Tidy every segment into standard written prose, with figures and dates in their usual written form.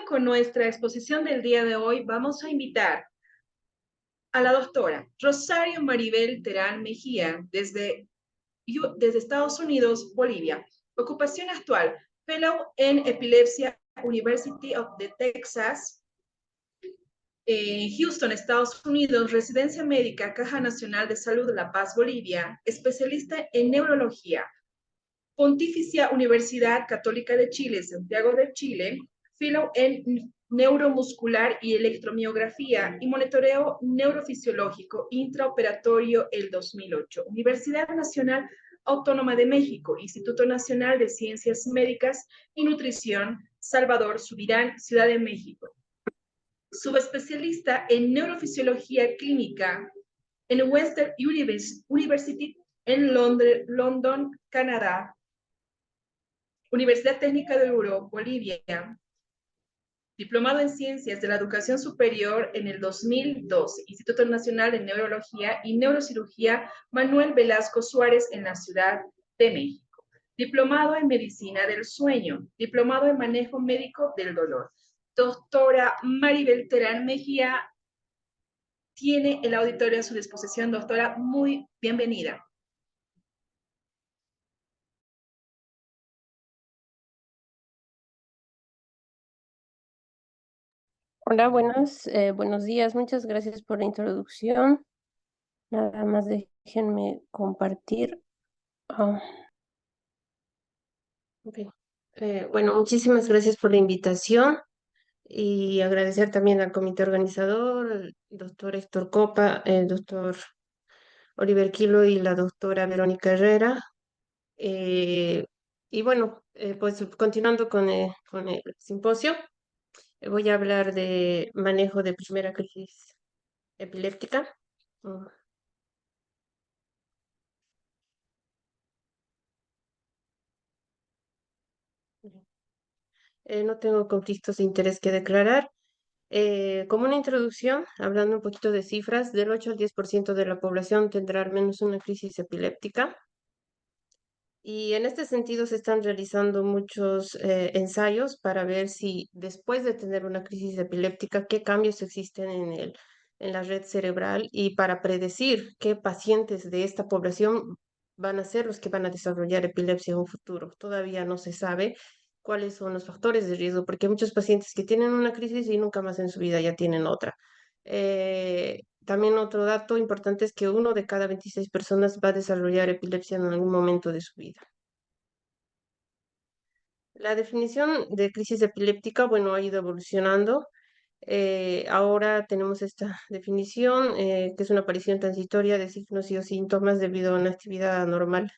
con nuestra exposición del día de hoy, vamos a invitar a la doctora Rosario Maribel Terán Mejía, desde Estados Unidos, Bolivia. Ocupación actual, Fellow en Epilepsia, University of the Texas, Houston, Estados Unidos, residencia médica, Caja Nacional de Salud de La Paz, Bolivia, especialista en neurología, Pontificia Universidad Católica de Chile, Santiago de Chile, Fellow en neuromuscular y electromiografía y monitoreo neurofisiológico intraoperatorio el 2008. Universidad Nacional Autónoma de México, Instituto Nacional de Ciencias Médicas y Nutrición, Salvador Subirán, Ciudad de México. Subespecialista en neurofisiología clínica en Western University en London, Canadá. Universidad Técnica de Europa, Bolivia. Diplomado en Ciencias de la Educación Superior en el 2012, Instituto Nacional de Neurología y Neurocirugía Manuel Velasco Suárez en la Ciudad de México. Diplomado en Medicina del Sueño, Diplomado en Manejo Médico del Dolor. Doctora Maribel Terán Mejía tiene el auditorio a su disposición. Doctora, muy bienvenida. Hola, buenos días. Muchas gracias por la introducción. Nada más déjenme compartir. Ok. Bueno, muchísimas gracias por la invitación y agradecer también al comité organizador, el doctor Héctor Copa, el doctor Oliver Quilo y la doctora Verónica Herrera. Y bueno, pues continuando con el simposio, voy a hablar de manejo de primera crisis epiléptica. No tengo conflictos de interés que declarar. Como una introducción, hablando un poquito de cifras, del 8 al 10% de la población tendrá al menos una crisis epiléptica. Y en este sentido se están realizando muchos ensayos para ver si después de tener una crisis epiléptica, qué cambios existen en la red cerebral y para predecir qué pacientes de esta población van a ser los que van a desarrollar epilepsia en un futuro. Todavía no se sabe cuáles son los factores de riesgo, porque hay muchos pacientes que tienen una crisis y nunca más en su vida ya tienen otra. También otro dato importante es que 1 de cada 26 personas va a desarrollar epilepsia en algún momento de su vida. La definición de crisis epiléptica, bueno, ha ido evolucionando. Ahora tenemos esta definición, que es una aparición transitoria de signos y o síntomas debido a una actividad anormal,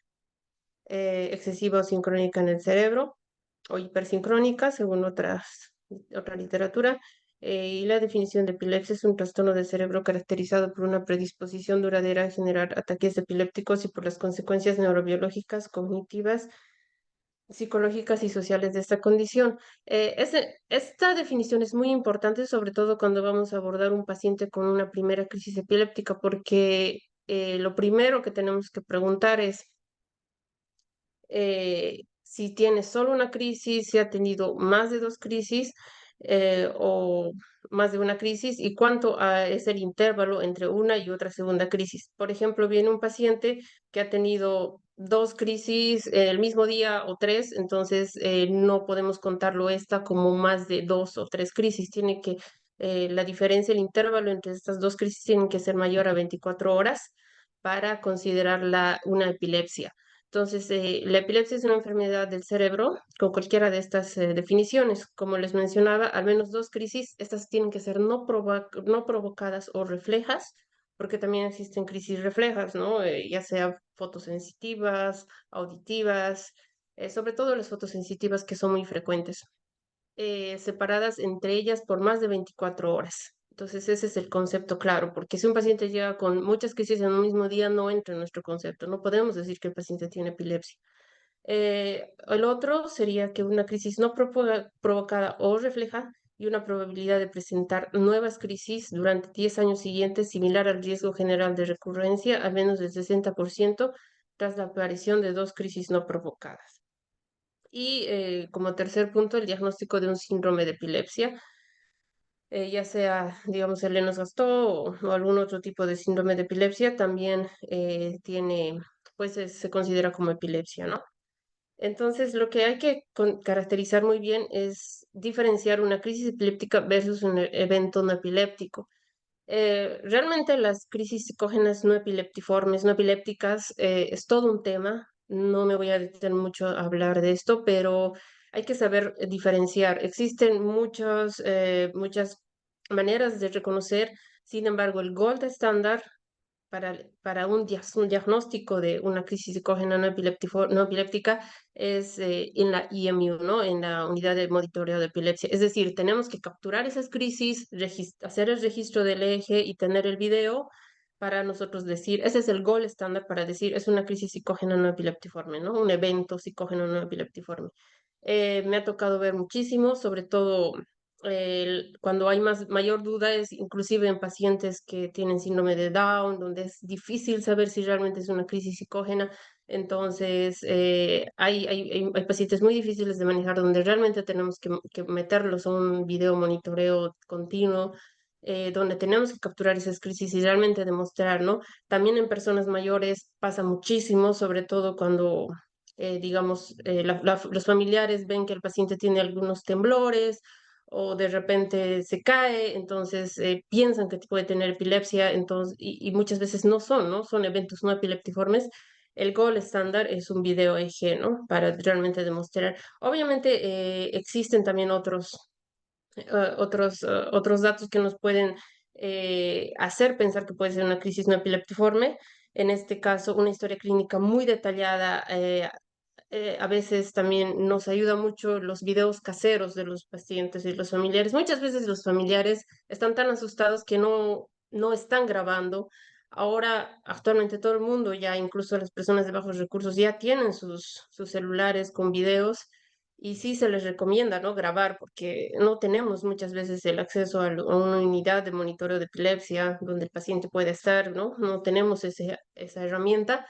excesiva o sincrónica en el cerebro, o hipersincrónica, según otra literatura. Y la definición de epilepsia es un trastorno del cerebro caracterizado por una predisposición duradera a generar ataques epilépticos y por las consecuencias neurobiológicas, cognitivas, psicológicas y sociales de esta condición. Esta definición es muy importante, sobre todo cuando vamos a abordar un paciente con una primera crisis epiléptica, porque lo primero que tenemos que preguntar es si tiene solo una crisis, si ha tenido más de 2 crisis o más de una crisis y cuánto es el intervalo entre una y otra segunda crisis. Por ejemplo, viene un paciente que ha tenido 2 crisis el mismo día o 3, entonces no podemos contarlo esta como más de 2 o 3 crisis. Tiene que, la diferencia, el intervalo entre estas 2 crisis tiene que ser mayor a 24 horas para considerarla una epilepsia. Entonces, la epilepsia es una enfermedad del cerebro con cualquiera de estas definiciones. Como les mencionaba, al menos 2 crisis, estas tienen que ser no provocadas o reflejas, porque también existen crisis reflejas, ¿no? Ya sea fotosensitivas, auditivas, sobre todo las fotosensitivas que son muy frecuentes, separadas entre ellas por más de 24 horas. Entonces, ese es el concepto claro, porque si un paciente llega con muchas crisis en un mismo día, no entra en nuestro concepto. No podemos decir que el paciente tiene epilepsia. El otro sería que una crisis no provocada o refleja y una probabilidad de presentar nuevas crisis durante 10 años siguientes similar al riesgo general de recurrencia, al menos del 60% tras la aparición de 2 crisis no provocadas. Y como tercer punto, el diagnóstico de un síndrome de epilepsia, ya sea, digamos, el Lennox-Gastaut o algún otro tipo de síndrome de epilepsia, también tiene, pues se considera como epilepsia, ¿no? Entonces, lo que hay que caracterizar muy bien es diferenciar una crisis epiléptica versus un evento no epiléptico. Realmente las crisis psicógenas no epileptiformes, no epilépticas, es todo un tema. No me voy a detener mucho a hablar de esto, pero hay que saber diferenciar. Existen muchas maneras de reconocer. Sin embargo, el gold estándar para un diagnóstico de una crisis psicógena no epiléptica es en la IMU, ¿no? En la unidad de monitoreo de epilepsia. Es decir, tenemos que capturar esas crisis, hacer el registro del eje y tener el video para nosotros decir, ese es el gold estándar para decir, es una crisis psicógena no epileptiforme, ¿no? Un evento psicógeno no epileptiforme. Me ha tocado ver muchísimo, sobre todo cuando hay mayor duda es inclusive en pacientes que tienen síndrome de Down, donde es difícil saber si realmente es una crisis psicógena. Entonces, hay pacientes muy difíciles de manejar donde realmente tenemos que meterlos a un video monitoreo continuo, donde tenemos que capturar esas crisis y realmente demostrar, ¿no? También en personas mayores pasa muchísimo, sobre todo cuando digamos, los familiares ven que el paciente tiene algunos temblores o de repente se cae, entonces piensan que puede tener epilepsia, entonces, y muchas veces no son, ¿no? Son eventos no epileptiformes. El gold estándar es un video EG, ¿no? Para realmente demostrar. Obviamente existen también otros datos que nos pueden hacer pensar que puede ser una crisis no epileptiforme. En este caso, una historia clínica muy detallada. A veces también nos ayuda mucho los videos caseros de los pacientes y los familiares. Muchas veces los familiares están tan asustados que no están grabando. Ahora, actualmente todo el mundo, ya incluso las personas de bajos recursos, ya tienen sus celulares con videos y sí se les recomienda, ¿no? Grabar porque no tenemos muchas veces el acceso a una unidad de monitoreo de epilepsia donde el paciente puede estar, ¿no? No tenemos esa herramienta.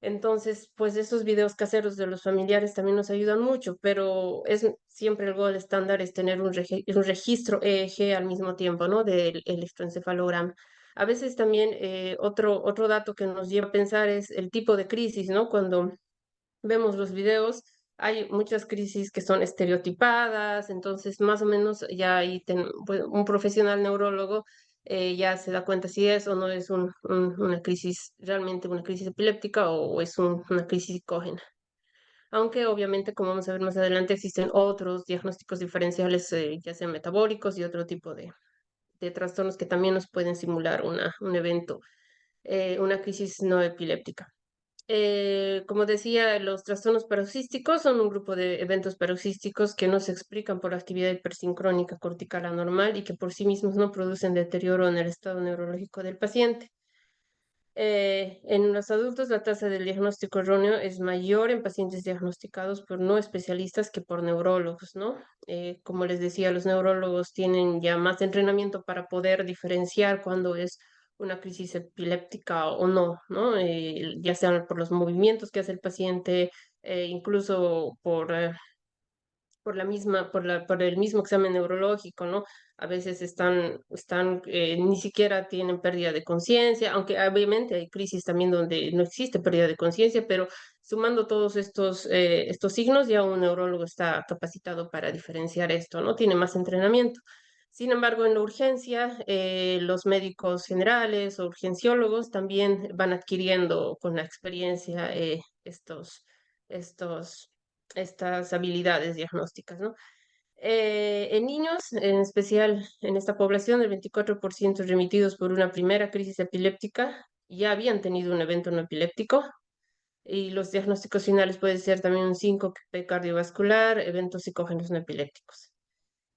Entonces, pues esos videos caseros de los familiares también nos ayudan mucho, pero es siempre el gol estándar es tener un registro EEG al mismo tiempo, ¿no? Del electroencefalograma. A veces también otro dato que nos lleva a pensar es el tipo de crisis, ¿no? Cuando vemos los videos, hay muchas crisis que son estereotipadas, entonces más o menos ya ahí pues, un profesional neurólogo ya se da cuenta si es o no es una crisis, realmente una crisis epiléptica o es una crisis psicógena. Aunque obviamente, como vamos a ver más adelante, existen otros diagnósticos diferenciales, ya sean metabólicos y otro tipo de trastornos que también nos pueden simular un evento, una crisis no epiléptica. Como decía, los trastornos paroxísticos son un grupo de eventos paroxísticos que no se explican por actividad hipersincrónica cortical anormal y que por sí mismos no producen deterioro en el estado neurológico del paciente. En los adultos, la tasa del diagnóstico erróneo es mayor en pacientes diagnosticados por no especialistas que por neurólogos, ¿no? Como les decía, los neurólogos tienen ya más entrenamiento para poder diferenciar cuándo es una crisis epiléptica o no, ¿no? Ya sean por los movimientos que hace el paciente, incluso por el mismo examen neurológico, ¿no? A veces ni siquiera tienen pérdida de conciencia, aunque obviamente hay crisis también donde no existe pérdida de conciencia, pero sumando todos estos signos, ya un neurólogo está capacitado para diferenciar esto, ¿no? Tiene más entrenamiento. Sin embargo, en la urgencia, los médicos generales o urgenciólogos también van adquiriendo con la experiencia estos estas habilidades diagnósticas, ¿no? En niños, en especial en esta población, el 24% remitidos por una primera crisis epiléptica ya habían tenido un evento no epiléptico y los diagnósticos finales pueden ser también un síncope cardiovascular, eventos psicógenos no epilépticos.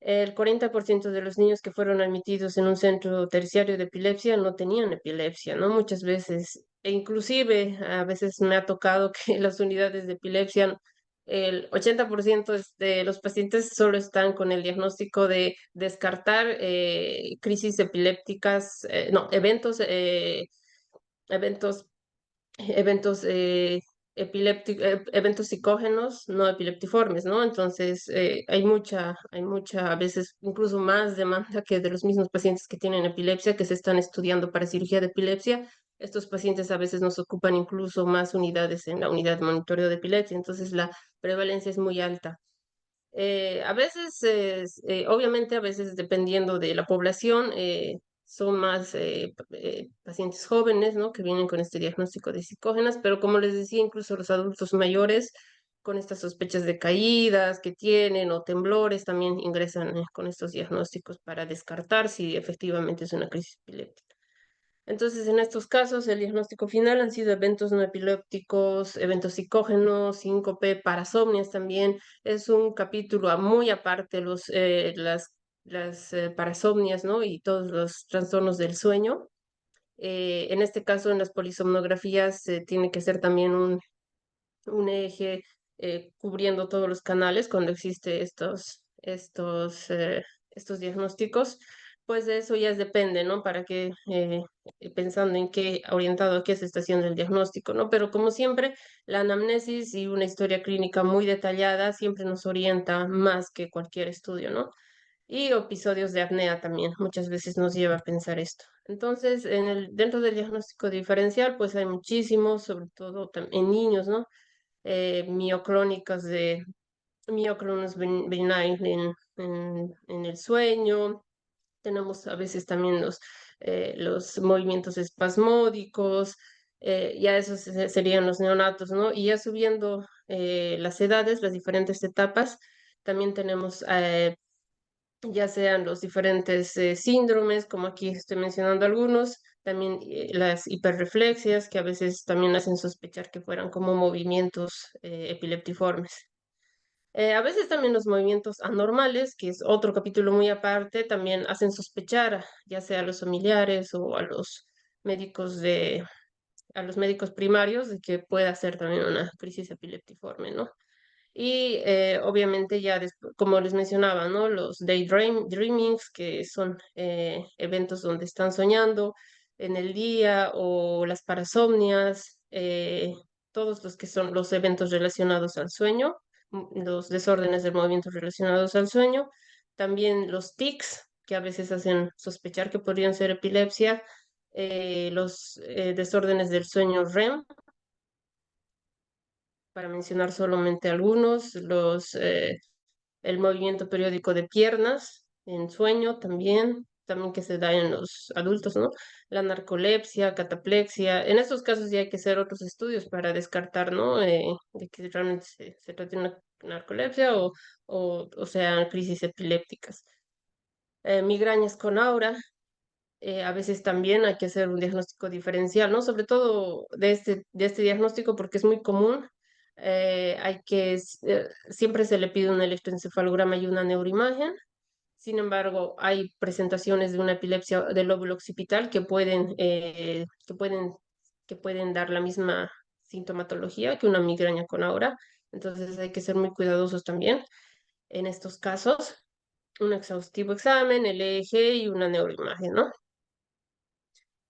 El 40% de los niños que fueron admitidos en un centro terciario de epilepsia no tenían epilepsia, ¿no? Muchas veces, e inclusive a veces me ha tocado que las unidades de epilepsia, el 80% de los pacientes solo están con el diagnóstico de descartar crisis epilépticas, no, eventos, eventos eventos psicógenos no epileptiformes, ¿no? Entonces, hay mucha, a veces incluso más demanda que de los mismos pacientes que tienen epilepsia, que se están estudiando para cirugía de epilepsia. Estos pacientes a veces nos ocupan incluso más unidades en la unidad de monitoreo de epilepsia, entonces la prevalencia es muy alta. A veces, obviamente, a veces dependiendo de la población, son más pacientes jóvenes, ¿no? Que vienen con este diagnóstico de psicógenas, pero como les decía, incluso los adultos mayores con estas sospechas de caídas que tienen o temblores también ingresan con estos diagnósticos para descartar si efectivamente es una crisis epiléptica. Entonces, en estos casos, el diagnóstico final han sido eventos no epilépticos, eventos psicógenos, síncope, parasomnias también. Es un capítulo muy aparte, las parasomnias, ¿no? Y todos los trastornos del sueño. En este caso, en las polisomnografías, tiene que ser también un eje cubriendo todos los canales cuando existe estos diagnósticos, pues de eso ya depende, ¿no? Para que, pensando en qué, orientado a qué se está haciendo el diagnóstico, ¿no? Pero como siempre, la anamnesis y una historia clínica muy detallada siempre nos orienta más que cualquier estudio, ¿no? Y episodios de apnea también, muchas veces nos lleva a pensar esto. Entonces, dentro del diagnóstico diferencial, pues hay muchísimos, sobre todo en niños, ¿no? Mioclónicas de mioclonus benign en el sueño. Tenemos a veces también los movimientos espasmódicos, ya esos serían los neonatos, ¿no? Y ya subiendo las edades, las diferentes etapas, también tenemos ya sean los diferentes síndromes, como aquí estoy mencionando algunos, también las hiperreflexias, que a veces también hacen sospechar que fueran como movimientos epileptiformes. A veces también los movimientos anormales, que es otro capítulo muy aparte, también hacen sospechar, ya sea a los familiares o a los médicos primarios, de que pueda ser también una crisis epileptiforme, ¿no? Y obviamente ya, como les mencionaba, ¿no? Los dreamings, que son eventos donde están soñando en el día, o las parasomnias, todos los que son los eventos relacionados al sueño, los desórdenes del movimiento relacionados al sueño, también los tics, que a veces hacen sospechar que podrían ser epilepsia, los desórdenes del sueño REM, para mencionar solamente algunos, el movimiento periódico de piernas en sueño también que se da en los adultos, ¿no? La narcolepsia, cataplexia. En estos casos ya hay que hacer otros estudios para descartar, ¿no? De que realmente se trate de una narcolepsia o sean crisis epilépticas. Migrañas con aura, a veces también hay que hacer un diagnóstico diferencial, ¿no? Sobre todo de este diagnóstico porque es muy común. Siempre se le pide un electroencefalograma y una neuroimagen. Sin embargo, hay presentaciones de una epilepsia del lóbulo occipital que pueden dar la misma sintomatología que una migraña con aura. Entonces hay que ser muy cuidadosos también en estos casos. Un exhaustivo examen, el EEG y una neuroimagen, ¿no?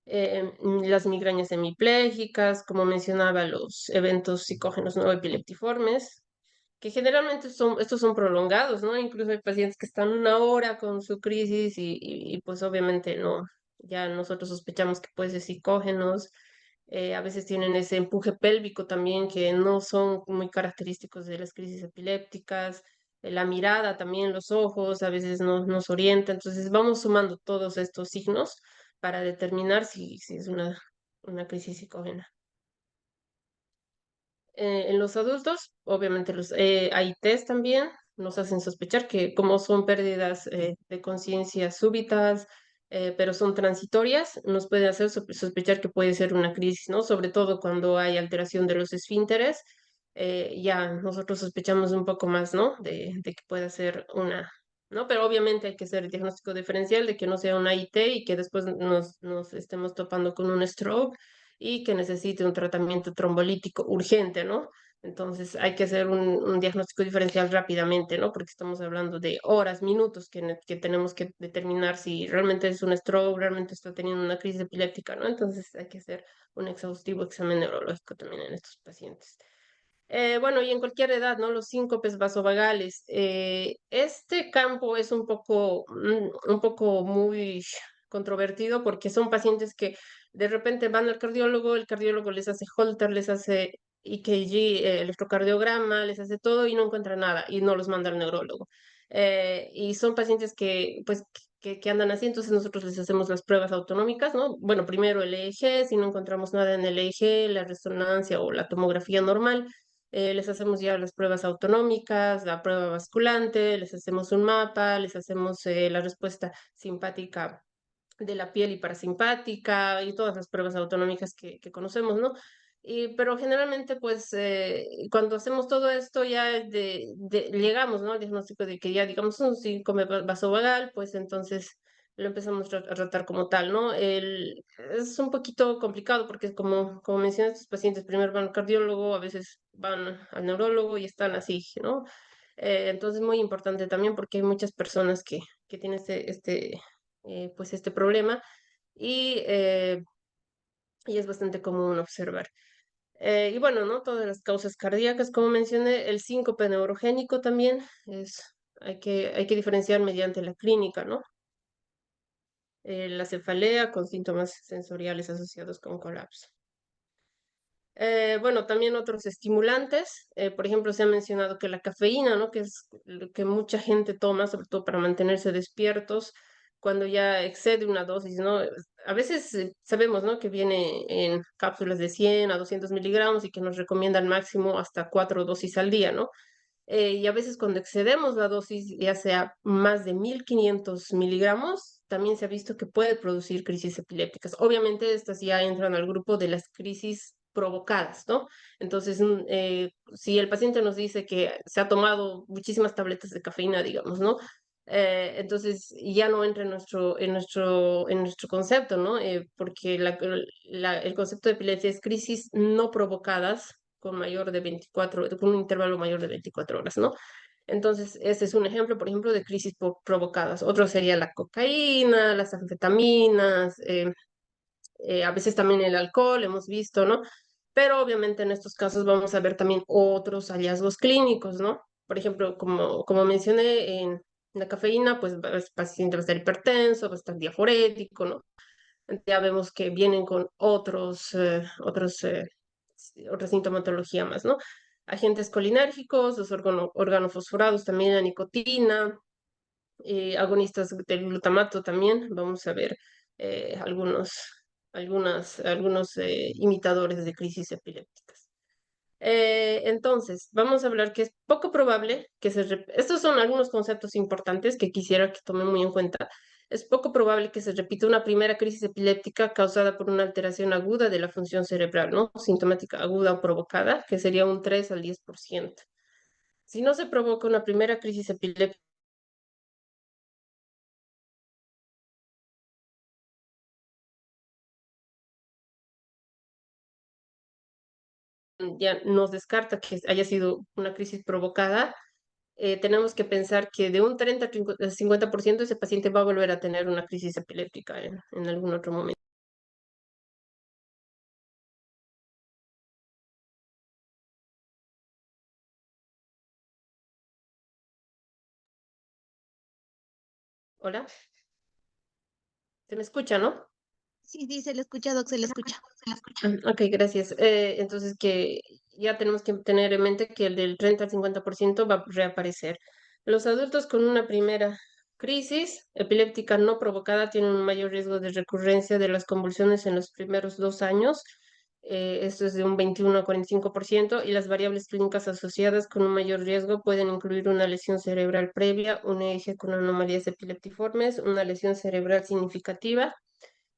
Las migrañas hemipléjicas, como mencionaba, los eventos psicógenos no epileptiformes, que generalmente estos son prolongados, ¿no? Incluso hay pacientes que están una hora con su crisis pues obviamente no, ya nosotros sospechamos que puede ser psicógenos. A veces tienen ese empuje pélvico también que no son muy característicos de las crisis epilépticas. La mirada también, los ojos, a veces nos orienta. Entonces vamos sumando todos estos signos para determinar si es una crisis psicógena. En los adultos, obviamente hay test también, nos hacen sospechar que como son pérdidas de conciencia súbitas, pero son transitorias, nos puede hacer sospechar que puede ser una crisis, ¿no? Sobre todo cuando hay alteración de los esfínteres, ya nosotros sospechamos un poco más, ¿no? De que pueda ser ¿no? Pero obviamente hay que hacer el diagnóstico diferencial de que no sea una IT y que después nos estemos topando con un stroke y que necesite un tratamiento trombolítico urgente, ¿no? Entonces hay que hacer un diagnóstico diferencial rápidamente, ¿no? Porque estamos hablando de horas, minutos que tenemos que determinar si realmente es un stroke, realmente está teniendo una crisis epiléptica, ¿no? Entonces hay que hacer un exhaustivo examen neurológico también en estos pacientes. Bueno, y en cualquier edad, ¿no? Los síncopes vasovagales. Este campo es un poco muy controvertido porque son pacientes que de repente van al cardiólogo, el cardiólogo les hace Holter, les hace EKG, electrocardiograma, les hace todo y no encuentra nada y no los manda al neurólogo. Y son pacientes que, pues, que andan así, entonces nosotros les hacemos las pruebas autonómicas, ¿no? Bueno, primero el EEG, si no encontramos nada en el EEG, la resonancia o la tomografía normal, les hacemos ya las pruebas autonómicas, la prueba basculante, les hacemos un mapa, les hacemos la respuesta simpática de la piel y parasimpática y todas las pruebas autonómicas que conocemos, ¿no? Pero generalmente, pues, cuando hacemos todo esto, ya llegamos, ¿no? Al diagnóstico de que ya, digamos, un síndrome vasovagal, pues entonces lo empezamos a tratar como tal, ¿no? Es un poquito complicado porque, como mencioné, estos pacientes primero van al cardiólogo, a veces van al neurólogo y están así, ¿no? Entonces, muy importante también porque hay muchas personas que tienen pues este problema y, eh, y es bastante común observar. Y bueno, ¿no? Todas las causas cardíacas, como mencioné, el síncope neurogénico también hay que diferenciar mediante la clínica, ¿no? La cefalea con síntomas sensoriales asociados con colapso. Bueno, también otros estimulantes, por ejemplo, se ha mencionado que la cafeína, ¿no? Que es lo que mucha gente toma, sobre todo para mantenerse despiertos, cuando ya excede una dosis, ¿no? A veces sabemos, ¿no? Que viene en cápsulas de 100 a 200 miligramos y que nos recomiendan máximo hasta 4 dosis al día, ¿no? Y a veces cuando excedemos la dosis, ya sea más de 1500 miligramos, también se ha visto que puede producir crisis epilépticas. Obviamente estas ya entran al grupo de las crisis provocadas, ¿no? Entonces, si el paciente nos dice que se ha tomado muchísimas tabletas de cafeína, digamos, ¿no? Entonces ya no entra en nuestro concepto, ¿no? Porque el concepto de epilepsia es crisis no provocadas con mayor de 24, con un intervalo mayor de 24 horas, ¿no? Entonces, ese es un ejemplo, por ejemplo, de crisis provocadas. Otro sería la cocaína, las anfetaminas, a veces también el alcohol, hemos visto, ¿no? Pero obviamente en estos casos vamos a ver también otros hallazgos clínicos, ¿no? Por ejemplo, como mencioné en la cafeína, pues el paciente va a estar hipertenso, va a estar diaforético, ¿no? Ya vemos que vienen con otra sintomatología más, ¿no? Agentes colinérgicos, los organofosforados también, la nicotina, agonistas del glutamato también. Vamos a ver algunos imitadores de crisis epilépticas. Entonces, vamos a hablar que es poco probable que estos son algunos conceptos importantes que quisiera que tomen muy en cuenta. Es poco probable que se repita una primera crisis epiléptica causada por una alteración aguda de la función cerebral, ¿no? Sintomática aguda o provocada, que sería un 3 al 10%. Si no se provoca una primera crisis epiléptica, ya nos descarta que haya sido una crisis provocada, tenemos que pensar que de un 30 al 50% ese paciente va a volver a tener una crisis epiléptica en algún otro momento. Hola, ¿se me escucha, no? Sí, sí, se le escucha, Doc, se le escucha. Ok, gracias. Entonces que ya tenemos que tener en mente que el del 30 al 50% va a reaparecer. Los adultos con una primera crisis epiléptica no provocada tienen un mayor riesgo de recurrencia de las convulsiones en los primeros 2 años. Esto es de un 21 a 45%, y las variables clínicas asociadas con un mayor riesgo pueden incluir una lesión cerebral previa, un eje con anomalías epileptiformes, una lesión cerebral significativa,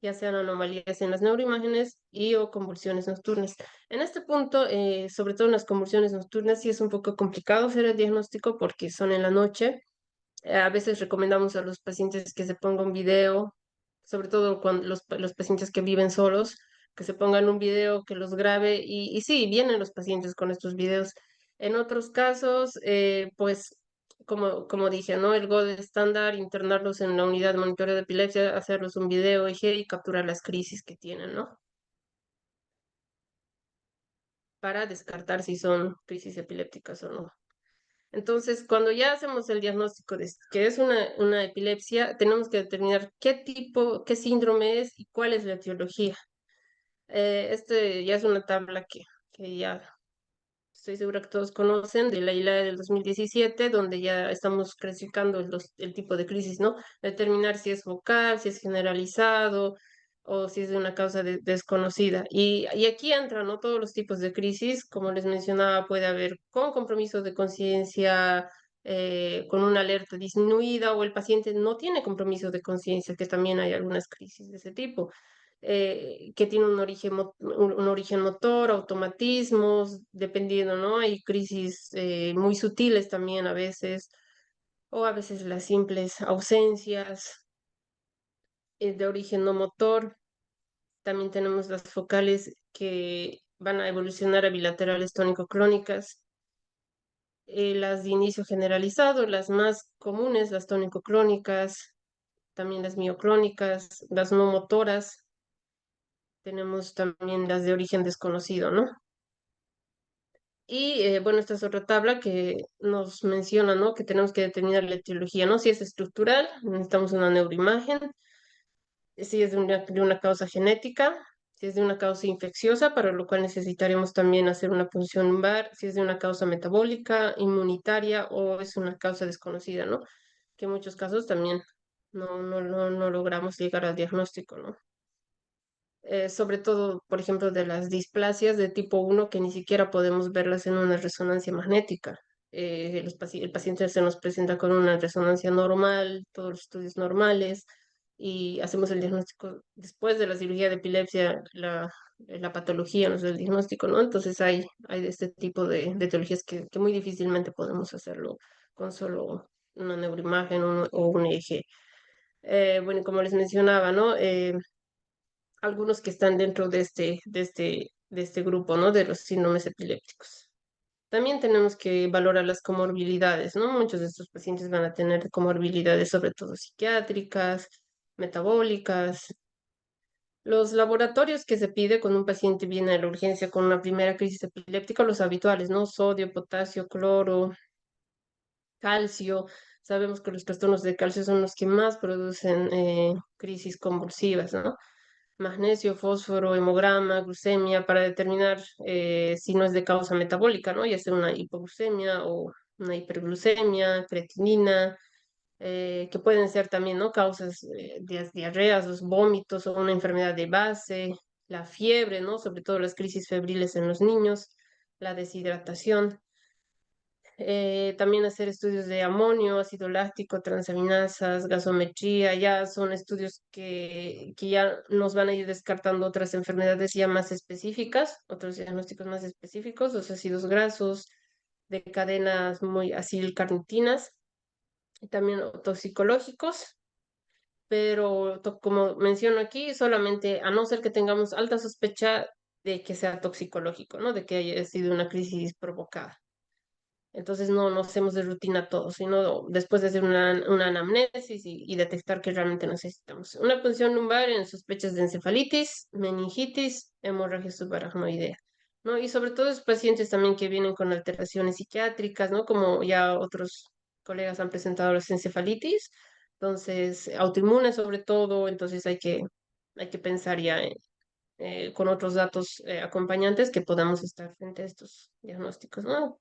ya sean anomalías en las neuroimágenes y o convulsiones nocturnas. En este punto, sobre todo en las convulsiones nocturnas, sí es un poco complicado hacer el diagnóstico porque son en la noche. A veces recomendamos a los pacientes que se ponga un video, sobre todo cuando los pacientes que viven solos, que se pongan un video que los grabe y sí, vienen los pacientes con estos videos. En otros casos, pues como dije, ¿no? El gold estándar, internarlos en la unidad de monitoreo de epilepsia, hacerlos un video EG y capturar las crisis que tienen, ¿no? para descartar si son crisis epilépticas o no. Entonces, cuando ya hacemos el diagnóstico de que es una epilepsia, tenemos que determinar qué tipo, qué síndrome es y cuál es la etiología. Este ya es una tabla que ya estoy segura que todos conocen, de la ILAE del 2017, donde ya estamos clasificando el tipo de crisis, ¿no? Determinar si es focal, si es generalizado o si es de una causa desconocida. Y aquí entran, ¿no? Todos los tipos de crisis, como les mencionaba, puede haber con compromiso de conciencia, con una alerta disminuida, o el paciente no tiene compromiso de conciencia, que también hay algunas crisis de ese tipo, que tiene un origen motor, automatismos, dependiendo, ¿no? Hay crisis muy sutiles también a veces, o a veces las simples ausencias de origen no motor. También tenemos las focales que van a evolucionar a bilaterales tónico-clónicas. Las de inicio generalizado, las más comunes, las tónico-clónicas, también las mioclónicas, las no motoras. Tenemos también las de origen desconocido, ¿no? Y bueno, esta es otra tabla que nos menciona, ¿no? Que tenemos que determinar la etiología, ¿no? Si es estructural, necesitamos una neuroimagen. Si es de una causa genética, si es de una causa infecciosa, para lo cual necesitaremos también hacer una punción lumbar, si es de una causa metabólica, inmunitaria o es una causa desconocida, ¿no? Que en muchos casos también no logramos llegar al diagnóstico, ¿no? Sobre todo, por ejemplo, de las displasias de tipo 1 que ni siquiera podemos verlas en una resonancia magnética. El paciente se nos presenta con una resonancia normal, todos los estudios normales, y hacemos el diagnóstico después de la cirugía de epilepsia, la patología no es el diagnóstico, ¿no? Entonces hay de este tipo de etiologías que muy difícilmente podemos hacerlo con solo una neuroimagen o un EEG. Bueno, como les mencionaba, ¿no? Algunos que están dentro de este grupo, ¿no? De los síndromes epilépticos. También tenemos que valorar las comorbilidades, ¿no? Muchos de estos pacientes van a tener comorbilidades, sobre todo psiquiátricas, metabólicas. Los laboratorios que se pide cuando un paciente viene a la urgencia con una primera crisis epiléptica, los habituales, ¿no? Sodio, potasio, cloro, calcio. Sabemos que los trastornos de calcio son los que más producen crisis convulsivas, ¿no? Magnesio, fósforo, hemograma, glucemia, para determinar si no es de causa metabólica, ¿no? Ya sea una hipoglucemia o una hiperglucemia, creatinina, que pueden ser también, ¿no? Causas de diarreas, los vómitos o una enfermedad de base, la fiebre, ¿no? Sobre todo las crisis febriles en los niños, la deshidratación. También hacer estudios de amonio, ácido láctico, transaminasas, gasometría, ya son estudios que ya nos van a ir descartando otras enfermedades ya más específicas, otros diagnósticos más específicos, los ácidos grasos de cadenas muy acilcarnitinas, y también toxicológicos, pero como menciono aquí, solamente a no ser que tengamos alta sospecha de que sea toxicológico, ¿no? De que haya sido una crisis provocada. Entonces no hacemos de rutina todo, sino después de hacer una anamnesis y detectar que realmente necesitamos. Una punción lumbar en sospechas de encefalitis, meningitis, hemorragia subaracnoidea, ¿no? Y sobre todo los pacientes también que vienen con alteraciones psiquiátricas, ¿no? Como ya otros colegas han presentado las encefalitis, entonces autoinmunes sobre todo, entonces hay que pensar ya con otros datos acompañantes que podamos estar frente a estos diagnósticos, ¿no?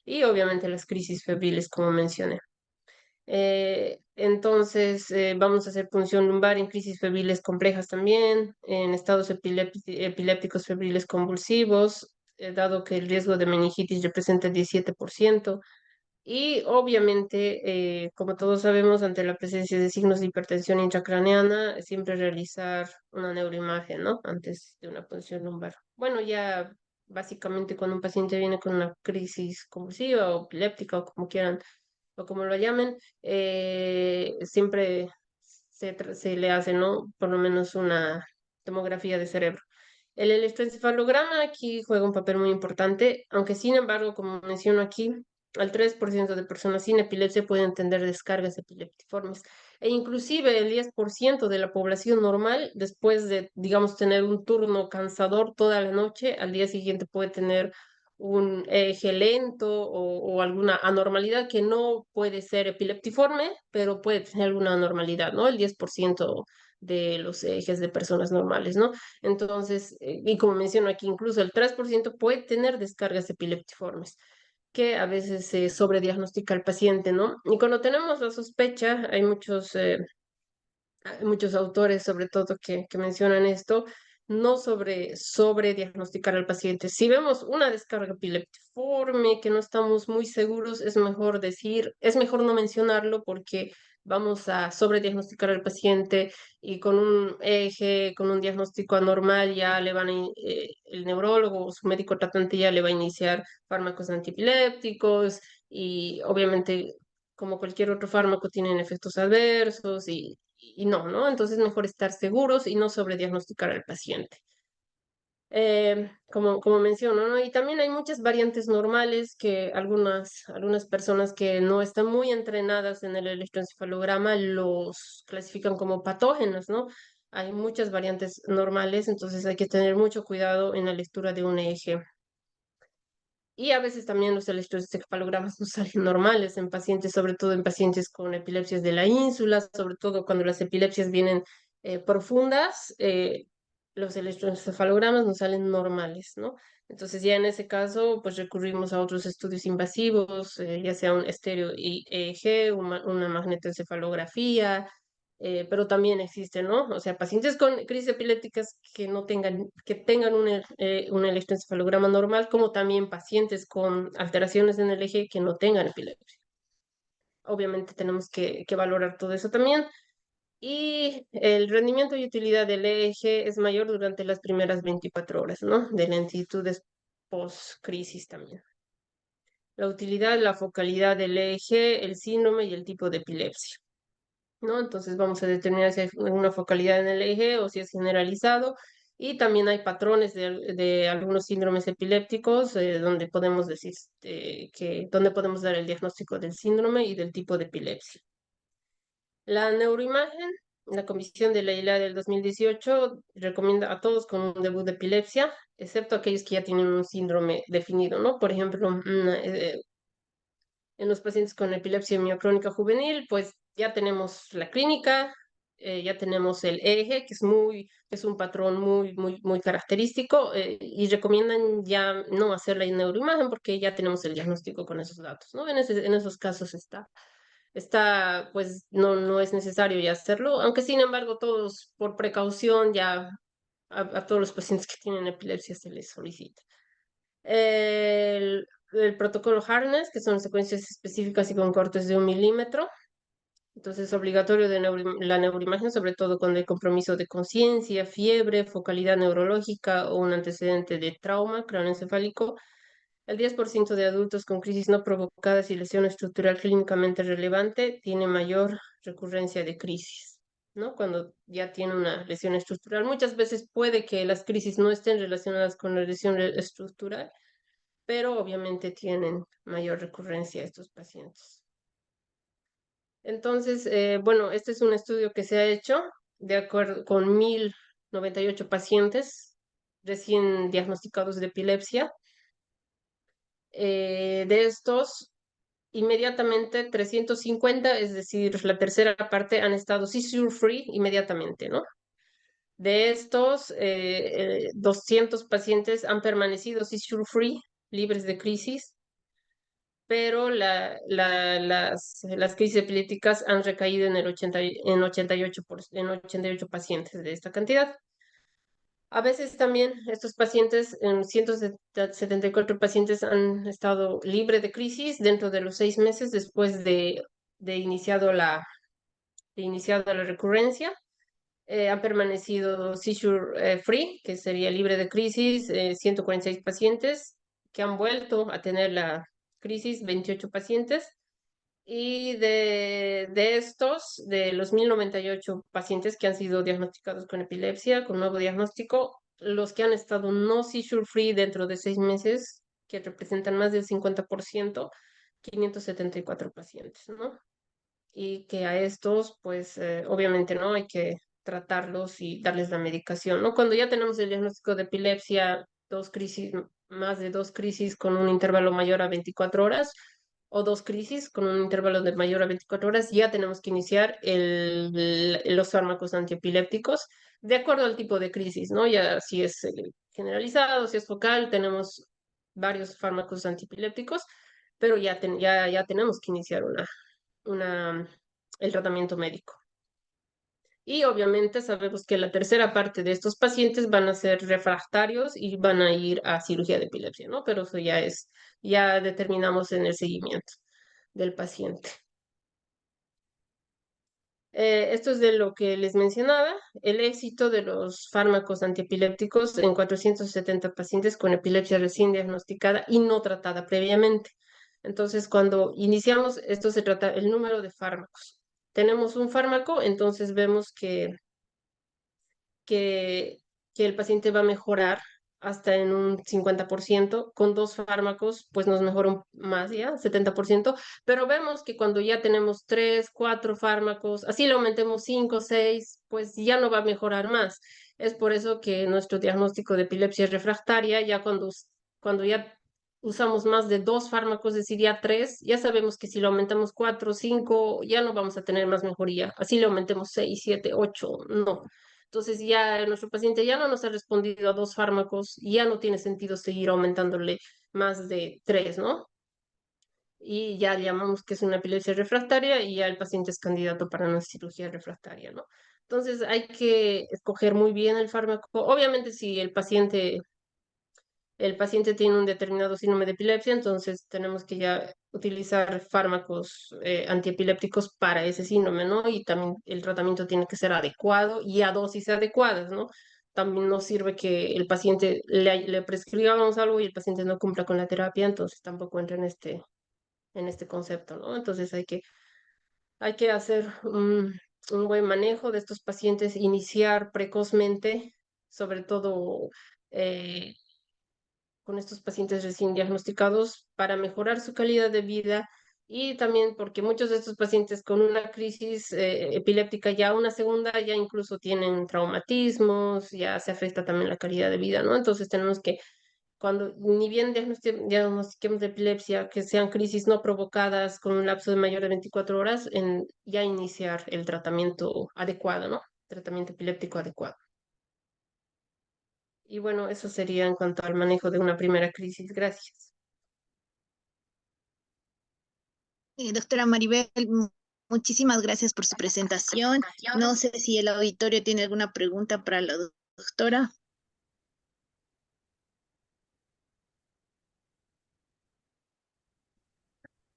Y obviamente las crisis febriles, como mencioné. Entonces, vamos a hacer punción lumbar en crisis febriles complejas también, en estados epilépticos febriles convulsivos, dado que el riesgo de meningitis representa el 17%. Y obviamente, como todos sabemos, ante la presencia de signos de hipertensión intracraneana, siempre realizar una neuroimagen, ¿no? Antes de una punción lumbar. Bueno, ya básicamente cuando un paciente viene con una crisis convulsiva o epiléptica o como quieran o como lo llamen, siempre se le hace, ¿no? Por lo menos una tomografía de cerebro. El electroencefalograma aquí juega un papel muy importante, aunque sin embargo, como menciono aquí, al 3% de personas sin epilepsia pueden tener descargas epileptiformes. E inclusive el 10% de la población normal, después de, digamos, tener un turno cansador toda la noche, al día siguiente puede tener un eje lento o alguna anormalidad que no puede ser epileptiforme, pero puede tener alguna anormalidad, ¿no? El 10% de los ejes de personas normales, ¿no? Entonces, y como menciono aquí, incluso el 3% puede tener descargas epileptiformes que a veces se sobrediagnostica al paciente, ¿no? Y cuando tenemos la sospecha, hay muchos autores, sobre todo, que mencionan esto, no sobre diagnosticar al paciente. Si vemos una descarga epileptiforme que no estamos muy seguros, es mejor no mencionarlo porque vamos a sobrediagnosticar al paciente y con un eje, con un diagnóstico anormal, ya el neurólogo o su médico tratante ya le va a iniciar fármacos antiepilépticos y obviamente como cualquier otro fármaco tienen efectos adversos y no, ¿no? Entonces mejor estar seguros y no sobrediagnosticar al paciente. Como menciono, ¿no? Y también hay muchas variantes normales que algunas personas que no están muy entrenadas en el electroencefalograma los clasifican como patógenos, ¿no? Hay muchas variantes normales, entonces hay que tener mucho cuidado en la lectura de un eje. Y a veces también los electroencefalogramas no salen normales en pacientes, sobre todo en pacientes con epilepsias de la ínsula, sobre todo cuando las epilepsias vienen profundas, los electroencefalogramas no salen normales, ¿no? Entonces ya en ese caso, pues recurrimos a otros estudios invasivos, ya sea un estéreo EEG, una magnetoencefalografía, pero también existe, ¿no? O sea, pacientes con crisis epilépticas que tengan un electroencefalograma normal, como también pacientes con alteraciones en el eje que no tengan epilepsia. Obviamente tenemos que valorar todo eso también. Y el rendimiento y utilidad del eje es mayor durante las primeras 24 horas, ¿no? De lentitudes post-crisis también. La utilidad, la focalidad del eje, el síndrome y el tipo de epilepsia. ¿No? Entonces vamos a determinar si hay una focalidad en el eje o si es generalizado. Y también hay patrones de algunos síndromes epilépticos donde podemos decir donde podemos dar el diagnóstico del síndrome y del tipo de epilepsia. La neuroimagen, la Comisión de la ILA del 2018 recomienda a todos con un debut de epilepsia, excepto aquellos que ya tienen un síndrome definido, ¿no? Por ejemplo, en los pacientes con epilepsia miocrónica juvenil, pues ya tenemos la clínica, ya tenemos el eje, que es un patrón muy característico, y recomiendan ya no hacer la neuroimagen porque ya tenemos el diagnóstico con esos datos, ¿no? En esos casos pues no es necesario ya hacerlo, aunque sin embargo todos por precaución ya a todos los pacientes que tienen epilepsia se les solicita. El protocolo Harness, que son secuencias específicas y con cortes de 1 milímetro. Entonces, es obligatorio la neuroimagen, sobre todo cuando hay compromiso de conciencia, fiebre, focalidad neurológica o un antecedente de trauma craneoencefálico. El 10% de adultos con crisis no provocadas y lesión estructural clínicamente relevante tiene mayor recurrencia de crisis, ¿no? Cuando ya tiene una lesión estructural. Muchas veces puede que las crisis no estén relacionadas con la lesión estructural, pero obviamente tienen mayor recurrencia estos pacientes. Entonces, bueno, este es un estudio que se ha hecho de acuerdo con 1.098 pacientes recién diagnosticados de epilepsia. De estos, inmediatamente 350, es decir, la tercera parte, han estado seizure free inmediatamente, ¿no? De estos, 200 pacientes han permanecido seizure free, libres de crisis, pero las crisis epilépticas han recaído en 88 pacientes de esta cantidad. A veces también estos pacientes, en 174 pacientes han estado libres de crisis dentro de los 6 meses después de iniciado de iniciada la recurrencia. Han permanecido seizure free, que sería libre de crisis, 146 pacientes que han vuelto a tener la crisis, 28 pacientes. Y de los 1.098 pacientes que han sido diagnosticados con epilepsia, con nuevo diagnóstico, los que han estado no seizure free dentro de 6 meses, que representan más del 50%, 574 pacientes, ¿no? Y que a estos, pues, obviamente, ¿no? Hay que tratarlos y darles la medicación, ¿no? Cuando ya tenemos el diagnóstico de epilepsia, dos crisis, más de dos crisis con un intervalo mayor a 24 horas, o dos crisis con un intervalo de mayor a 24 horas, ya tenemos que iniciar los fármacos antiepilépticos de acuerdo al tipo de crisis, ¿no? Ya si es generalizado, si es focal, tenemos varios fármacos antiepilépticos, pero ya tenemos que iniciar una, el tratamiento médico. Y obviamente sabemos que la tercera parte de estos pacientes van a ser refractarios y van a ir a cirugía de epilepsia, ¿no? Pero eso ya determinamos en el seguimiento del paciente. Esto es de lo que les mencionaba, el éxito de los fármacos antiepilépticos en 470 pacientes con epilepsia recién diagnosticada y no tratada previamente. Entonces, cuando iniciamos, esto se trata el número de fármacos. Tenemos un fármaco, entonces vemos que, que el paciente va a mejorar hasta en un 50%, con dos fármacos, pues nos mejora más, ¿ya? 70%, pero vemos que cuando ya tenemos tres, cuatro fármacos, así le aumentemos cinco, seis, pues ya no va a mejorar más. Es por eso que nuestro diagnóstico de epilepsia refractaria, ya cuando ya usamos más de dos fármacos, es decir, ya tres, ya sabemos que si lo aumentamos cuatro, cinco, ya no vamos a tener más mejoría. Así le aumentemos seis, siete, ocho, no. Entonces ya nuestro paciente ya no nos ha respondido a dos fármacos, ya no tiene sentido seguir aumentándole más de tres, ¿no? Y ya llamamos que es una epilepsia refractaria y ya el paciente es candidato para una cirugía refractaria, ¿no? Entonces hay que escoger muy bien el fármaco. Obviamente si el paciente tiene un determinado síndrome de epilepsia, entonces tenemos que ya utilizar fármacos antiepilépticos para ese síndrome, ¿no? Y también el tratamiento tiene que ser adecuado y a dosis adecuadas, ¿no? También no sirve que el paciente le prescribamos algo y el paciente no cumpla con la terapia, entonces tampoco entra en este concepto, ¿no? Entonces hay que hacer un buen manejo de estos pacientes, iniciar precozmente, sobre todo con estos pacientes recién diagnosticados para mejorar su calidad de vida y también porque muchos de estos pacientes con una crisis epiléptica ya una segunda ya incluso tienen traumatismos, ya se afecta también la calidad de vida, ¿no? Entonces tenemos que cuando ni bien diagnostiquemos de epilepsia, que sean crisis no provocadas con un lapso de mayor de 24 horas, ya iniciar el tratamiento adecuado, ¿no? Tratamiento epiléptico adecuado. Y bueno, eso sería en cuanto al manejo de una primera crisis. Gracias. Doctora Maribel, muchísimas gracias por su presentación. No sé si el auditorio tiene alguna pregunta para la doctora.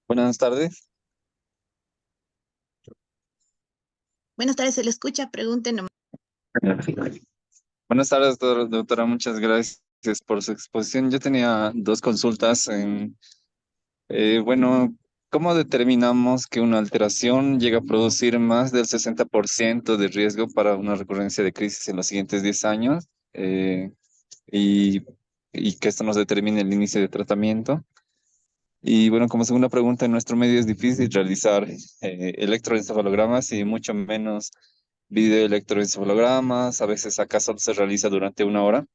Buenas tardes. Buenas tardes, se le escucha, pregunten nomás. Buenas tardes, doctora. Muchas gracias por su exposición. Yo tenía dos consultas. Bueno, ¿cómo determinamos que una alteración llega a producir más del 60% de riesgo para una recurrencia de crisis en los siguientes 10 años? Y, y que esto nos determine el inicio de tratamiento. Y bueno, como segunda pregunta, en nuestro medio es difícil realizar electroencefalogramas y mucho menos videoelectroencefalogramas. A veces acá solo se realiza durante una hora.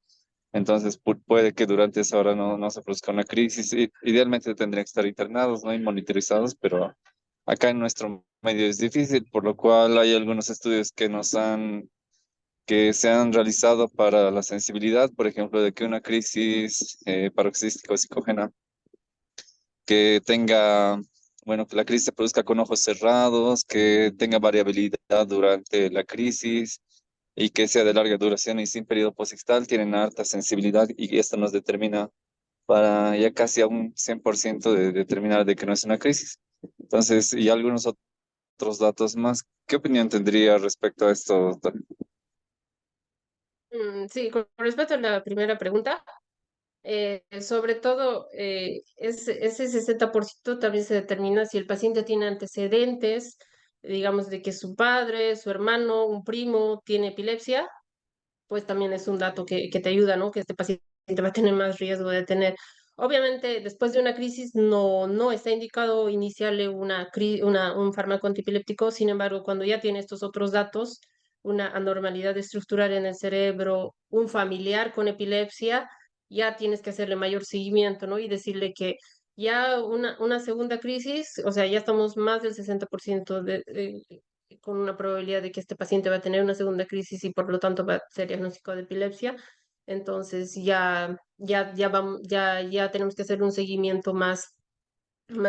Entonces puede que durante esa hora no se produzca una crisis. Idealmente tendrían que estar internados, ¿no? Y monitorizados, pero acá en nuestro medio es difícil, por lo cual hay algunos estudios que se han realizado para la sensibilidad, por ejemplo, de que una crisis paroxística o psicógena que tenga, bueno, que la crisis se produzca con ojos cerrados, que tenga variabilidad durante la crisis y que sea de larga duración y sin periodo posictal, tienen alta sensibilidad y esto nos determina para ya casi a un 100% de determinar de que no es una crisis. Entonces, y algunos otros datos más. ¿Qué opinión tendría respecto a esto, doctor? Sí, con respecto a la primera pregunta, sobre todo ese 60% también se determina si el paciente tiene antecedentes, digamos, de que su padre, su hermano, un primo tiene epilepsia, pues también es un dato que te ayuda, ¿no? Que este paciente va a tener más riesgo de tener. Obviamente, después de una crisis no está indicado iniciarle un fármaco antiepiléptico. Sin embargo, cuando ya tiene estos otros datos, una anormalidad estructural en el cerebro, un familiar con epilepsia, ya tienes que hacerle mayor seguimiento, ¿no? Y decirle que ya una segunda crisis, o sea, ya estamos más del 60% con una probabilidad de que este paciente va a tener una segunda crisis y por lo tanto va a ser diagnóstico de epilepsia. Entonces ya tenemos que hacer un seguimiento más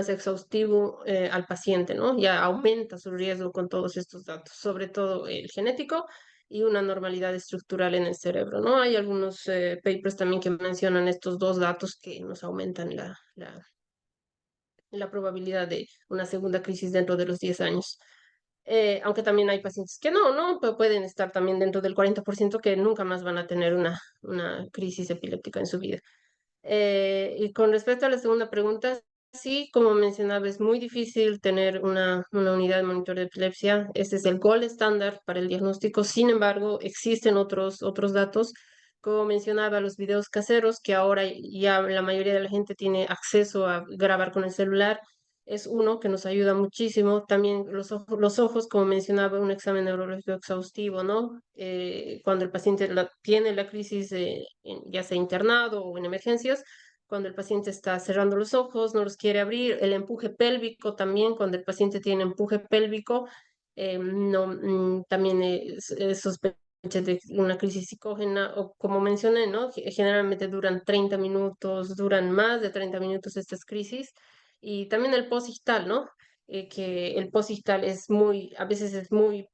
exhaustivo al paciente, ¿no? Ya aumenta su riesgo con todos estos datos, sobre todo el genético y una normalidad estructural en el cerebro, ¿no? Hay algunos papers también que mencionan estos dos datos que nos aumentan la probabilidad de una segunda crisis dentro de los 10 años. Aunque también hay pacientes que no, pueden estar también dentro del 40% que nunca más van a tener una crisis epiléptica en su vida. Y con respecto a la segunda pregunta, sí, como mencionaba, es muy difícil tener una unidad de monitoreo de epilepsia. Este es el gold estándar para el diagnóstico. Sin embargo, existen otros datos. Como mencionaba, los videos caseros, que ahora ya la mayoría de la gente tiene acceso a grabar con el celular, es uno que nos ayuda muchísimo. También los ojos, como mencionaba, un examen neurológico exhaustivo, ¿no? Cuando el paciente tiene la crisis, ya sea internado o en emergencias, cuando el paciente está cerrando los ojos, no los quiere abrir, el empuje pélvico también, cuando el paciente tiene empuje pélvico, no, también es sospecha de una crisis psicógena, o como mencioné, ¿no? Generalmente duran 30 minutos, duran más de 30 minutos estas crisis, y también el postictal, ¿no? Que el postictal a veces es muy,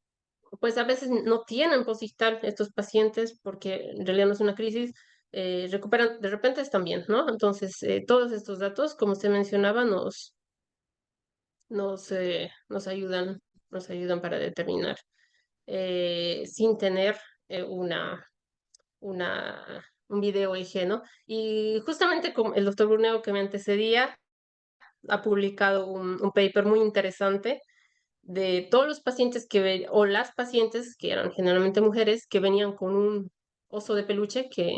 pues a veces no tienen postictal estos pacientes porque en realidad no es una crisis, recuperan, de repente están bien, ¿no? Entonces, todos estos datos, como usted mencionaba, nos ayudan para determinar, sin tener eh, una, un video EG, ¿no? Y justamente como el doctor Bruneo que me antecedía, ha publicado un paper muy interesante de todos los pacientes o las pacientes, que eran generalmente mujeres, que venían con un oso de peluche, que,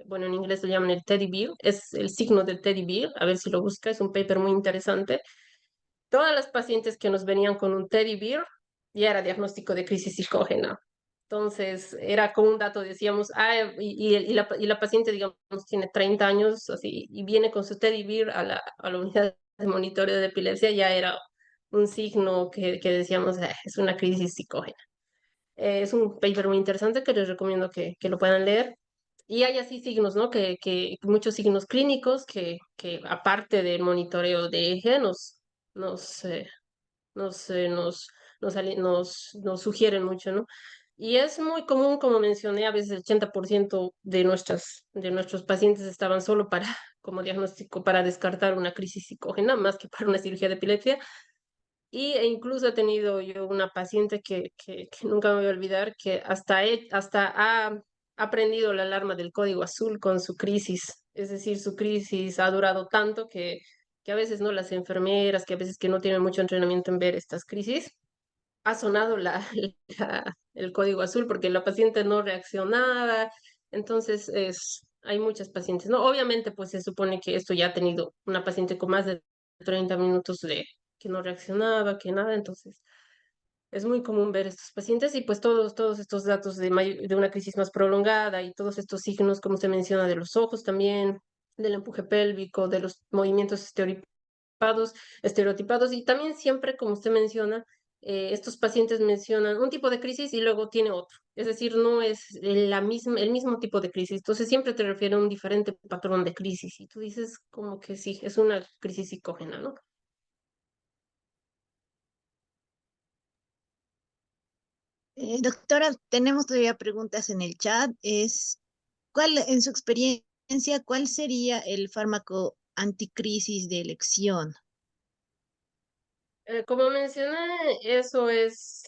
bueno, en inglés lo llaman el teddy bear, es el signo del teddy bear, a ver si lo busca, es un paper muy interesante. Todas las pacientes que nos venían con un teddy bear ya era diagnóstico de crisis psicógena. Entonces, era como un dato, decíamos, y la paciente, digamos, tiene 30 años, así, y viene con su teddy bear a la unidad de monitoreo de epilepsia, ya era un signo que decíamos, es una crisis psicógena. Es un paper muy interesante que les recomiendo que lo puedan leer. Y hay así signos, ¿no? Que muchos signos clínicos que aparte del monitoreo de EG nos, eh, nos, eh, nos, nos sugieren mucho, ¿no? Y es muy común, como mencioné, a veces el 80% de nuestros pacientes estaban solo como diagnóstico para descartar una crisis psicógena, más que para una cirugía de epilepsia. E incluso he tenido yo una paciente que nunca me voy a olvidar, que hasta ha aprendido la alarma del código azul con su crisis. Es decir, su crisis ha durado tanto que a veces no las enfermeras, que a veces que no tienen mucho entrenamiento en ver estas crisis, ha sonado el código azul porque la paciente no reaccionaba. Entonces, hay muchas pacientes, ¿no? Obviamente, pues se supone que esto ya ha tenido una paciente con más de 30 minutos de que no reaccionaba, que nada. Entonces, es muy común ver estos pacientes y pues todos estos datos de una crisis más prolongada y todos estos signos, como se menciona, de los ojos también, del empuje pélvico, de los movimientos estereotipados, y también siempre, como usted menciona, estos pacientes mencionan un tipo de crisis y luego tiene otro. Es decir, no es el mismo tipo de crisis. Entonces siempre te refiere a un diferente patrón de crisis y tú dices como que sí, es una crisis psicógena, ¿no? Doctora, tenemos todavía preguntas en el chat. En su experiencia, cuál sería el fármaco anticrisis de elección? Como mencioné, eso es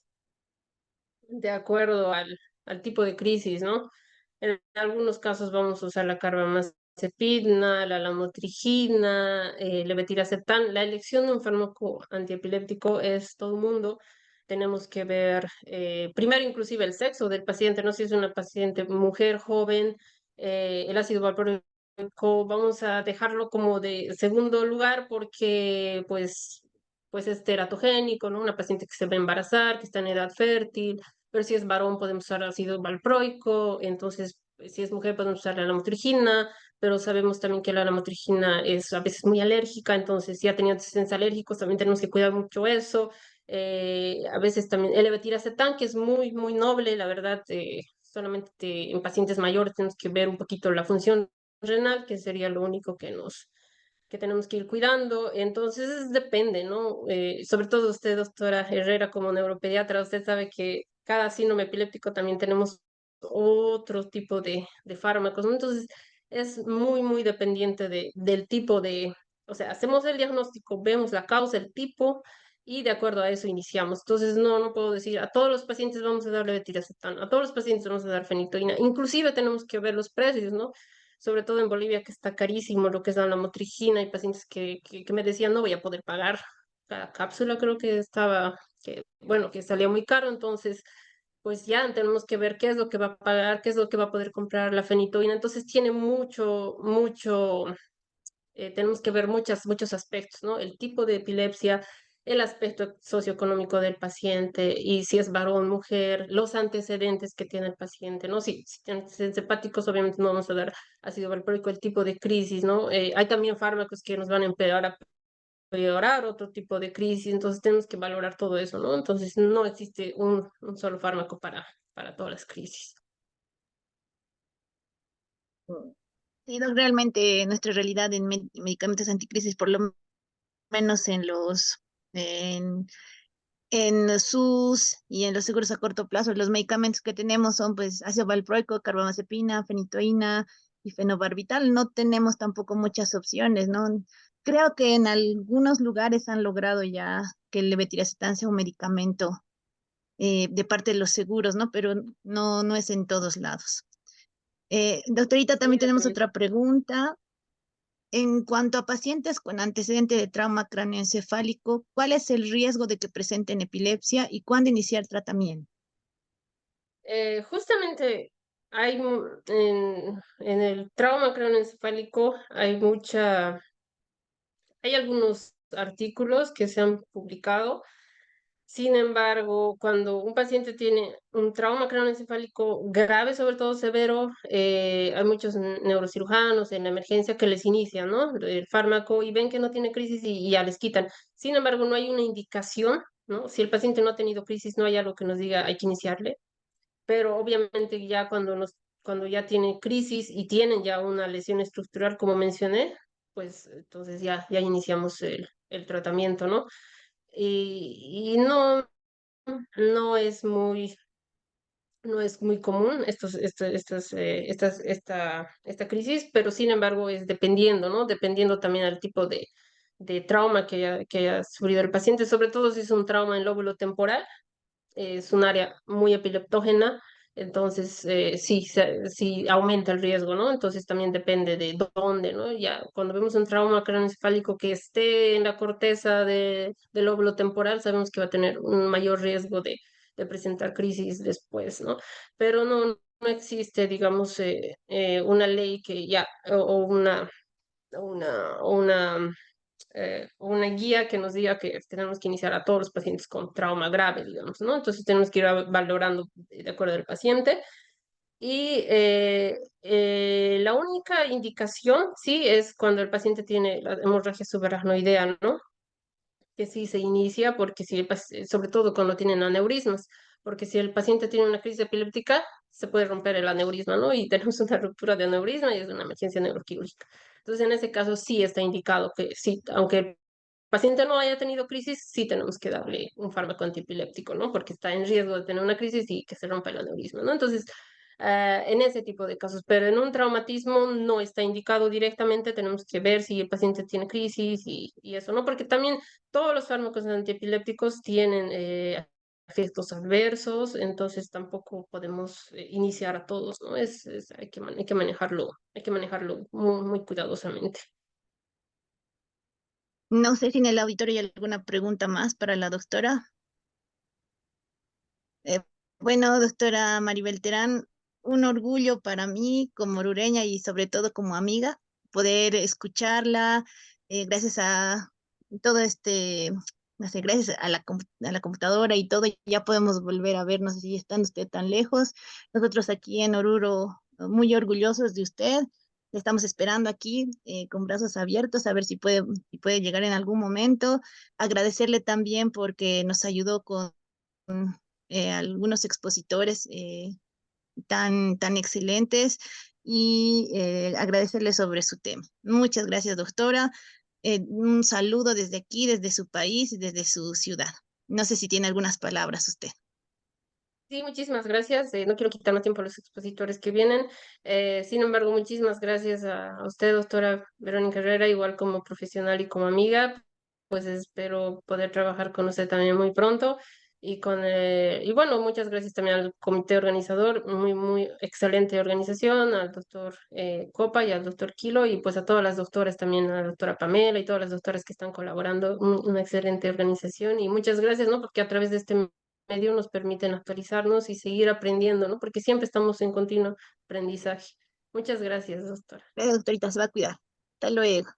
de acuerdo al tipo de crisis, ¿no? En algunos casos vamos a usar la carbamazepina, la lamotrigina, levetiracetam. La elección de un fármaco antiepiléptico es todo mundo. Tenemos que ver primero inclusive el sexo del paciente, no si es una paciente mujer joven, el ácido valproico vamos a dejarlo como de segundo lugar porque pues es teratogénico, ¿no? Una paciente que se va a embarazar, que está en edad fértil, pero si es varón podemos usar ácido valproico, entonces si es mujer podemos usar la lamotrigina, pero sabemos también que la lamotrigina es a veces muy alérgica, entonces si ya tenía antecedentes alérgicos también tenemos que cuidar mucho eso. A veces también el levetiracetam, que es muy noble, la verdad, solamente en pacientes mayores tenemos que ver un poquito la función renal, que sería lo único que tenemos que ir cuidando. Entonces depende, ¿no? Sobre todo usted, doctora Herrera, como neuropediatra, usted sabe que cada síndrome epiléptico también tenemos otro tipo de fármacos, ¿no? Entonces es muy dependiente del tipo o sea, hacemos el diagnóstico, vemos la causa, el tipo, y de acuerdo a eso iniciamos. Entonces no puedo decir a todos los pacientes vamos a darle levetiracetam, a todos los pacientes vamos a dar fenitoína. Inclusive tenemos que ver los precios, ¿no? Sobre todo en Bolivia, que está carísimo lo que es la lamotrigina. Hay pacientes que me decían no voy a poder pagar cada cápsula, creo que estaba, bueno, que salía muy caro, entonces pues ya tenemos que ver qué es lo que va a pagar, qué es lo que va a poder comprar la fenitoína. Entonces tiene tenemos que ver muchos aspectos, ¿no? El tipo de epilepsia, el aspecto socioeconómico del paciente y si es varón, mujer, los antecedentes que tiene el paciente, ¿no? Si tiene antecedentes hepáticos, obviamente no vamos a dar ácido valproico, el tipo de crisis, ¿no? Hay también fármacos que nos van a empeorar otro tipo de crisis, entonces tenemos que valorar todo eso, ¿no? Entonces no existe un solo fármaco para todas las crisis. Sí, Doc, realmente nuestra realidad en medicamentos anticrisis, por lo menos en, en los SUS y en los seguros a corto plazo, los medicamentos que tenemos son pues ácido valproico, carbamazepina, fenitoína y fenobarbital. No tenemos tampoco muchas opciones, ¿no? Creo que en algunos lugares han logrado ya que el levetiracetam sea un medicamento de parte de los seguros, ¿no? Pero no es en todos lados. Doctorita, también tenemos otra pregunta. En cuanto a pacientes con antecedente de trauma cráneoencefálico, ¿cuál es el riesgo de que presenten epilepsia y cuándo iniciar tratamiento? Justamente en el trauma craneoencefálico hay algunos artículos que se han publicado. Sin embargo, cuando un paciente tiene un trauma craneoencefálico grave, sobre todo severo, hay muchos neurocirujanos en la emergencia que les inician, ¿no? El fármaco y ven que no tiene crisis y ya les quitan. Sin embargo, no hay una indicación, ¿no? Si el paciente no ha tenido crisis, no hay algo que nos diga hay que iniciarle, pero obviamente ya cuando ya tiene crisis y tienen ya una lesión estructural, como mencioné, pues entonces ya iniciamos el tratamiento, ¿no? Y no es no es muy común esta crisis, pero sin embargo es dependiendo, ¿no? Dependiendo también al tipo de trauma que haya sufrido el paciente, sobre todo si es un trauma en lóbulo temporal, es un área muy epileptógena, entonces sí aumenta el riesgo, ¿no? Entonces también depende de dónde, ¿no? Ya cuando vemos un trauma craneoencefálico que esté en la corteza del lóbulo temporal, sabemos que va a tener un mayor riesgo de presentar crisis después, ¿no? Pero no existe, digamos, una ley que ya, o una guía que nos diga que tenemos que iniciar a todos los pacientes con trauma grave, digamos, ¿no? Entonces tenemos que ir valorando de acuerdo al paciente. Y la única indicación, sí, es cuando el paciente tiene la hemorragia subaracnoidea, ¿no? Que sí se inicia, porque si sobre todo cuando tienen aneurismas, porque si el paciente tiene una crisis epiléptica, se puede romper el aneurisma, ¿no? Y tenemos una ruptura de aneurisma y es una emergencia neuroquirúrgica. Entonces, en ese caso sí está indicado que sí, aunque el paciente no haya tenido crisis, sí tenemos que darle un fármaco antiepiléptico, ¿no? Porque está en riesgo de tener una crisis y que se rompa el aneurisma, ¿no? Entonces, en ese tipo de casos, pero en un traumatismo no está indicado directamente, tenemos que ver si el paciente tiene crisis y eso, ¿no? Porque también todos los fármacos antiepilépticos tienen efectos adversos, entonces tampoco podemos iniciar a todos, ¿no? Hay que manejarlo muy cuidadosamente. No sé si en el auditorio hay alguna pregunta más para la doctora. Eh, bueno, doctora Maribel Terán, un orgullo para mí como orureña y sobre todo como amiga poder escucharla, gracias a todo no sé, gracias a a la computadora y todo, ya podemos volver a vernos así estando usted tan lejos. Nosotros aquí en Oruro, muy orgullosos de usted. Le estamos esperando aquí con brazos abiertos a ver si puede llegar en algún momento. Agradecerle también porque nos ayudó con algunos expositores tan excelentes y agradecerle sobre su tema. Muchas gracias, doctora. Un saludo desde aquí, desde su país y desde su ciudad. No sé si tiene algunas palabras usted. Sí, muchísimas gracias. No quiero quitar más tiempo a los expositores que vienen. Sin embargo, muchísimas gracias a usted, doctora Verónica Herrera, igual como profesional y como amiga. Pues espero poder trabajar con usted también muy pronto. Y bueno, muchas gracias también al comité organizador, muy excelente organización, al doctor Copa y al doctor Kilo, y pues a todas las doctoras también, a la doctora Pamela y todas las doctoras que están colaborando, una excelente organización. Y muchas gracias, ¿no? Porque a través de este medio nos permiten actualizarnos y seguir aprendiendo, ¿no? Porque siempre estamos en continuo aprendizaje. Muchas gracias, doctora. La doctorita se va a cuidar. Hasta luego.